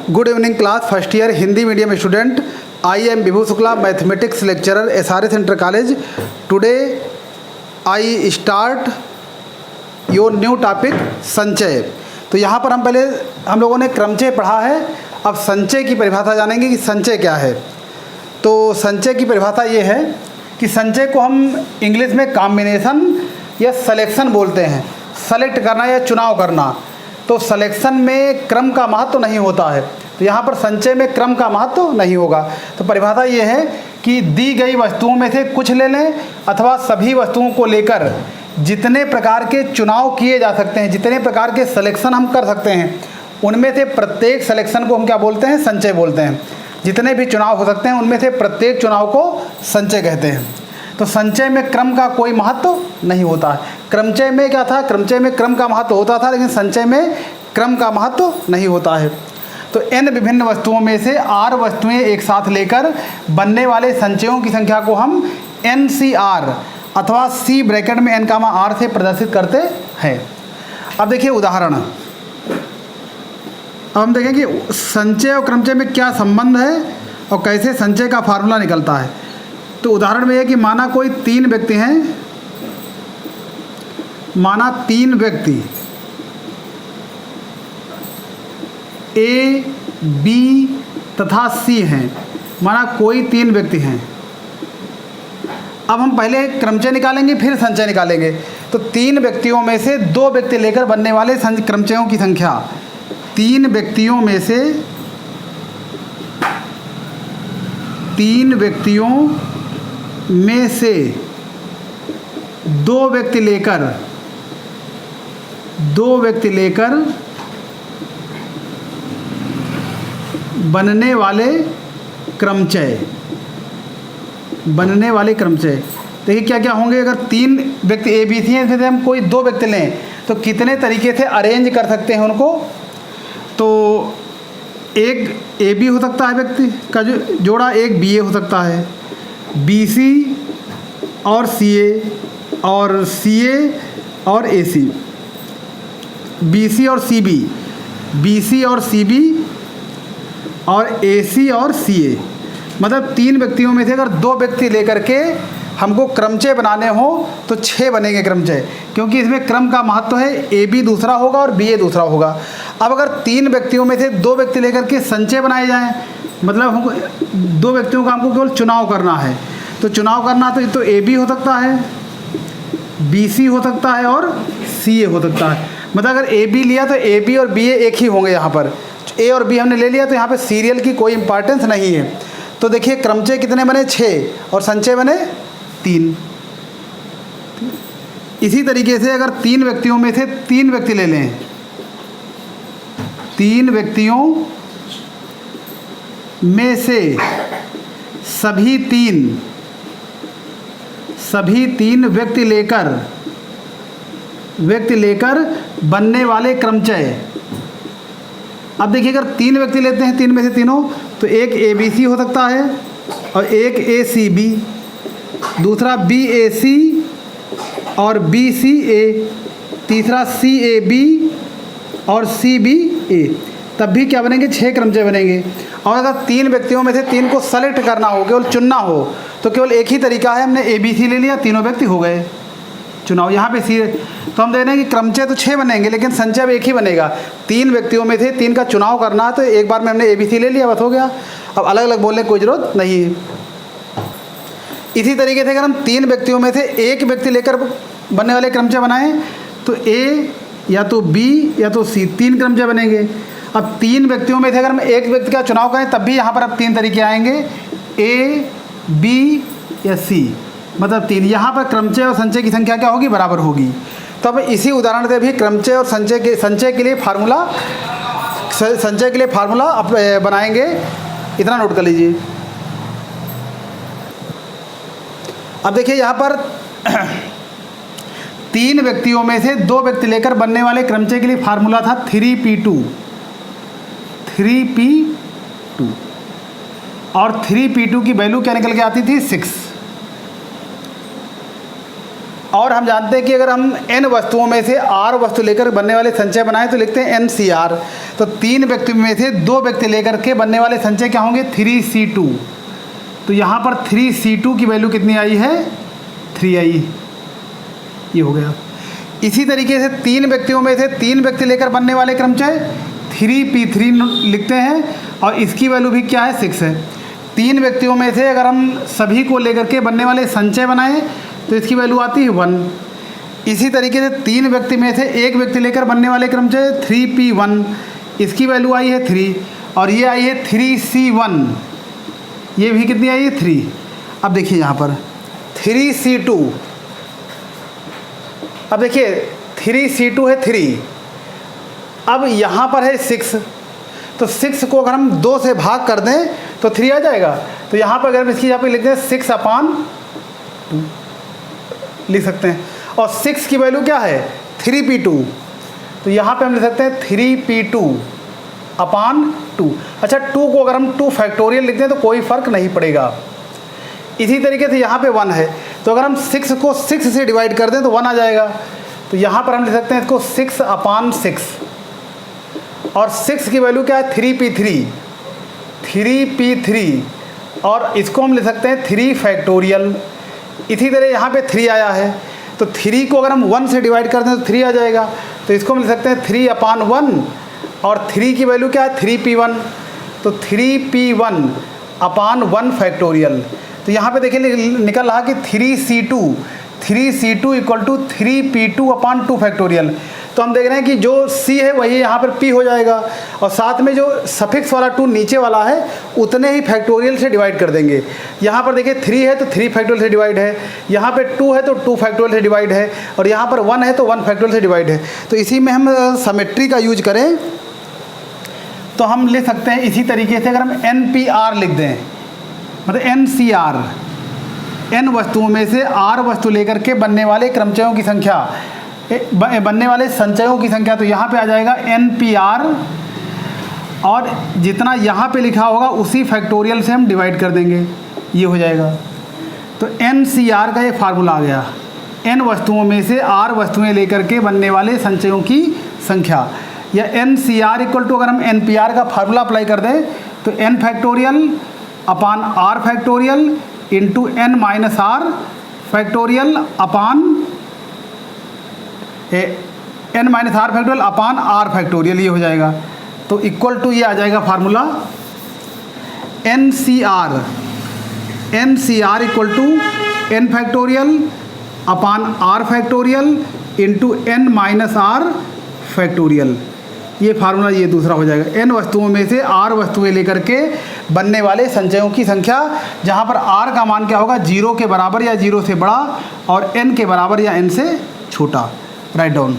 Good evening class, first year Hindi medium student. I am Vibhu Shukla, mathematics lecturer, SRS inter college. Today I start your new topic संचय. तो यहाँ पर हम लोगों ने क्रमचय पढ़ा है. अब संचय की परिभाषा जानेंगे कि संचय क्या है. तो संचय की परिभाषा ये है कि संचय को हम इंग्लिश में कॉम्बिनेशन या सिलेक्शन बोलते हैं. सेलेक्ट करना या चुनाव करना. तो सिलेक्शन में क्रम का महत्व नहीं होता है, तो यहाँ पर संचय में क्रम का महत्व नहीं होगा. तो परिभाषा ये है कि दी गई वस्तुओं में से कुछ ले लें अथवा सभी वस्तुओं को लेकर जितने प्रकार के चुनाव किए जा सकते हैं, जितने प्रकार के सिलेक्शन हम कर सकते हैं, उनमें से प्रत्येक सिलेक्शन को हम क्या बोलते हैं? संचय बोलते हैं. जितने भी चुनाव हो सकते हैं उनमें से प्रत्येक चुनाव को संचय कहते हैं. तो संचय में क्रम का कोई महत्व नहीं होता है. क्रमचय में क्या था? क्रमचय में क्रम का महत्व होता था, लेकिन संचय में क्रम का महत्व नहीं होता है. तो n विभिन्न वस्तुओं में से r वस्तुएं एक साथ लेकर बनने वाले संचयों की संख्या को हम NCR अथवा C ब्रैकेट में n, R से प्रदर्शित करते हैं. अब देखिए उदाहरण. अब हम देखें कि संचय और क्रमचय में क्या संबंध है और कैसे संचय का फार्मूला निकलता है. तो उदाहरण में यह कि माना कोई तीन व्यक्ति हैं, माना तीन व्यक्ति A, B तथा C हैं. माना कोई तीन व्यक्ति हैं. अब हम पहले क्रमचय निकालेंगे फिर संचय निकालेंगे. तो तीन व्यक्तियों में से दो व्यक्ति लेकर बनने वाले क्रमचयों की संख्या, तीन व्यक्तियों में से दो व्यक्ति लेकर बनने वाले क्रमचय. देखिए क्या क्या होंगे. अगर तीन व्यक्ति A, B, C हैं, इसमें से हम कोई दो व्यक्ति लें तो कितने तरीके से अरेंज कर सकते हैं उनको. तो एक AB हो सकता है व्यक्ति का जो जोड़ा, एक BA हो सकता है, BC और CA और CA और AC, BC और CB, BC और CB और AC और CA. मतलब तीन व्यक्तियों में से अगर दो व्यक्ति लेकर के हमको क्रमचय बनाने हो तो 6 बनेंगे क्रमचय, क्योंकि इसमें क्रम का महत्व है. AB दूसरा होगा और BA दूसरा होगा. अब अगर तीन व्यक्तियों में से दो व्यक्ति लेकर के संचय बनाए जाएं, मतलब हमको दो व्यक्तियों का हमको केवल चुनाव करना है. तो चुनाव करना तो AB हो सकता है, BC हो सकता है और CA हो सकता है. मतलब अगर AB लिया तो AB और BA एक ही होंगे. यहाँ पर A और B हमने ले लिया तो यहाँ पर सीरियल की कोई इंपॉर्टेंस नहीं है. तो देखिए क्रमचय कितने बने? 6 और संचय बने 3. इसी तरीके से अगर तीन व्यक्तियों में से तीन व्यक्ति ले लें, तीन व्यक्तियों में से सभी तीन व्यक्ति लेकर बनने वाले क्रमचय. अब देखिए अगर तीन व्यक्ति लेते हैं, तीन में से तीनों, तो एक ABC हो सकता है और एक ACB, दूसरा BAC और BCA, तीसरा CAB और CBA. तब भी क्या बनेंगे? 6 क्रमचय बनेंगे. और अगर तीन व्यक्तियों में से तीन को सेलेक्ट करना हो, केवल चुनना हो, तो केवल एक ही तरीका है. हमने ABC ले लिया, तीनों व्यक्ति हो गए चुनाव. यहाँ पे C, तो हम देख रहे हैं कि क्रमचय तो 6 बनेंगे लेकिन संचय एक ही बनेगा. तीन व्यक्तियों में से तीन का चुनाव करना है तो एक बार में हमने ABC ले लिया, बस हो गया. अब अलग अलग बोलने की कोई ज़रूरत नहीं है. इसी तरीके से अगर हम तीन व्यक्तियों में से एक व्यक्ति लेकर बनने वाले क्रमचय बनाएं तो A या तो B या तो C, 3 क्रमचय बनेंगे. अब तीन व्यक्तियों में से अगर हम एक व्यक्ति का चुनाव करें तब भी यहाँ पर अब 3 तरीके आएंगे, A, B या C, मतलब 3. यहाँ पर क्रमचय और संचय की संख्या क्या होगी? बराबर होगी. तो अब इसी उदाहरण से भी क्रमचय और संचय के लिए फार्मूला बनाएंगे. इतना नोट कर लीजिए. अब देखिए यहाँ पर तीन व्यक्तियों में से दो व्यक्ति लेकर बनने वाले क्रमचय के लिए फार्मूला था 3P2. और 3P2 की वैल्यू क्या निकल के आती थी? 6. और हम जानते हैं कि अगर हम n वस्तुओं में से r वस्तु लेकर बनने वाले संचय बनाएं तो लिखते हैं NCR. तो 3 व्यक्ति में से 2 व्यक्ति लेकर के बनने वाले संचय क्या होंगे, 3C2। तो यहाँ पर 3C2 की वैल्यू कितनी आई है, 3 आई, ये हो गया। इसी तरीके से 3 व्यक्तियों में से 3 व्यक्ति लेकर बनने वाले क्रमचय 3P3 लिखते हैं, और इसकी वैल्यू भी क्या है, 6 है। 3 व्यक्तियों में से अगर हम सभी को लेकर के बनने वाले संचय बनाएं तो इसकी वैल्यू आती है 1। इसी तरीके से 3 व्यक्ति में से 1 व्यक्ति लेकर बनने वाले क्रमचय 3P1, इसकी वैल्यू आई है 3, और ये आई है 3C1, ये भी कितनी आई है, 3। अब देखिए यहाँ पर 3C2, अब देखिए 3C2 है 3, अब यहाँ पर है 6, तो 6 को अगर हम 2 से भाग कर दें तो 3 आ जाएगा। तो यहाँ पर अगर हम इसकी यहाँ पे लिख दें 6/2 लिख सकते हैं, और 6 की वैल्यू क्या है, 3P2, तो यहाँ पे हम लिख सकते हैं 3P2/2। अच्छा, 2 को अगर हम 2 फैक्टोरियल लिखते हैं तो कोई फ़र्क नहीं पड़ेगा। इसी तरीके से यहाँ पे 1 है, तो अगर हम 6 को 6 से डिवाइड कर दें तो 1 आ जाएगा। तो यहाँ पर हम लिख सकते हैं इसको 6/6, और 6 की वैल्यू क्या है, 3P3, और इसको हम लिख सकते हैं 3 फैक्टोरियल। इसी तरह यहाँ पे 3 आया है, तो 3 को अगर हम 1 से डिवाइड कर दें तो 3 आ जाएगा। तो इसको हम लिख सकते हैं 3/1, और 3 की वैल्यू क्या है, 3P1, तो 3P1/1 फैक्टोरियल। तो यहाँ पे देखिए निकल रहा कि 3C2 equal to 3P2/2 factorial. तो हम देख रहे हैं कि जो C है वही यहाँ पर P हो जाएगा, और साथ में जो सफिक्स वाला 2 नीचे वाला है उतने ही फैक्टोरियल से डिवाइड कर देंगे। यहाँ पर देखिए 3 है तो 3 फैक्टोरियल से डिवाइड है, यहाँ पे 2 है तो 2 फैक्टोरियल से डिवाइड है, और यहाँ पर 1 है तो 1 फैक्टोरियल से डिवाइड है। तो इसी में हम समेट्री का यूज करें तो हम लिख सकते हैं इसी तरीके से, अगर हम NPR लिख दें, मतलब NCR, N वस्तुओं में से R वस्तु लेकर के बनने वाले क्रमचयों की संख्या, बनने वाले संचयों की संख्या, तो यहाँ पे आ जाएगा NPR, और जितना यहाँ पे लिखा होगा उसी फैक्टोरियल से हम डिवाइड कर देंगे, ये हो जाएगा। तो NCR का ये फार्मूला आ गया, N वस्तुओं में से R वस्तुएं लेकर के बनने वाले संचयों की संख्या, या NCR इक्वल टू, अगर हम NPR का फार्मूला अप्लाई कर दें तो N factorial upon R factorial into N minus R factorial upon N minus R factorial upon R factorial, ये हो जाएगा। तो इक्वल टू ये आ जाएगा formula NCR equal to N factorial upon R factorial into N minus R factorial, ये formula ये दूसरा हो जाएगा। N वस्तुओं में से R वस्तुएं लेकर के बनने वाले संचयों की संख्या, जहाँ पर R का मान क्या होगा, 0 के बराबर या 0 से बड़ा, और N के बराबर या N से छोटा। Write down.